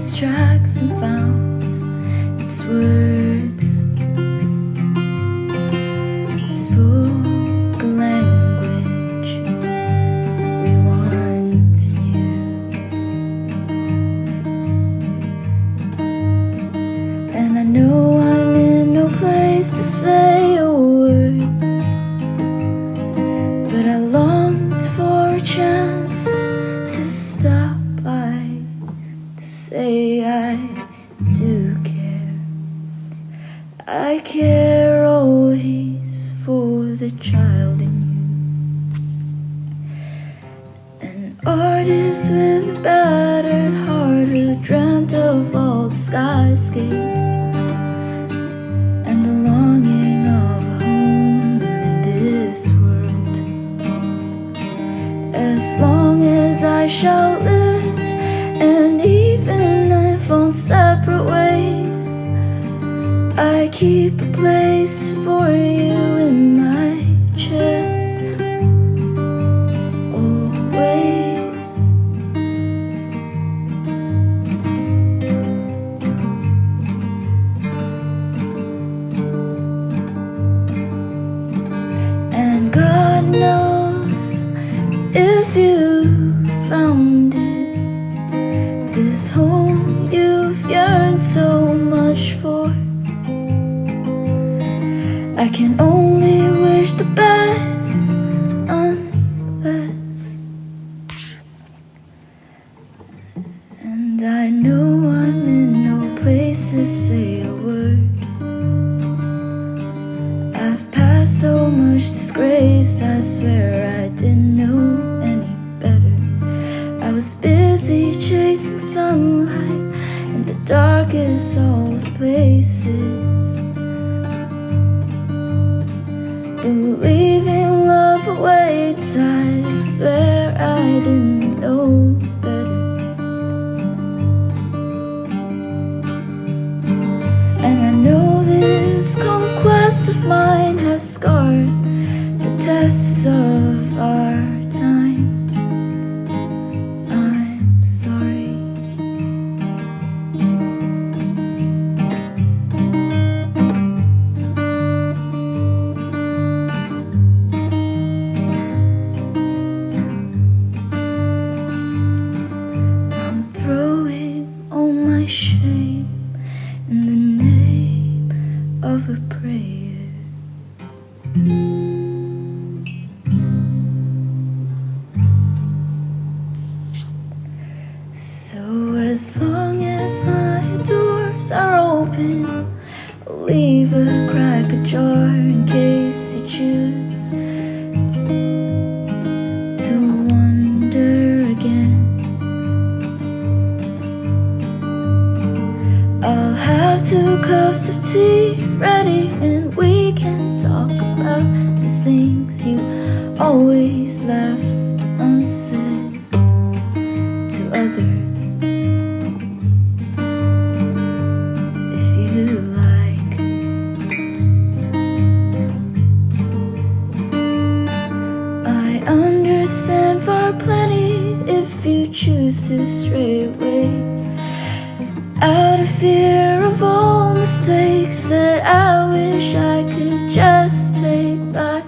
its tracks and found its words, spoke a language we once knew. And I know I'm in no place to say a word, but I longed for a chance to stop by, to say I do care. I care always for the child in you. An artist with a battered heart who dreamt of all the skyscapes and the longing of a home in this world. As long as I shall live, and even if on separate ways, I keep a place for you in my chest, always. And God knows if you found it, this home you've yearned so much for. I can only wish the best, unless. And I know I'm in no place to say a word. I've passed so much disgrace, I swear I didn't know any better. I was busy chasing sunlight in the darkest all of places, believing love awaits. I swear I didn't know better. And I know this conquest of mine has scarred the tests of our time. I'm sorry. Throwing all my shame in the name of a prayer. So as long as my doors are open, I'll leave a crack ajar in case you choose to wander again. I'll have 2 cups of tea ready, and we can talk about the things you always left unsaid to others, if you like. I understand for plenty if you choose to stray away, out of fear of all mistakes that I wish I could just take back.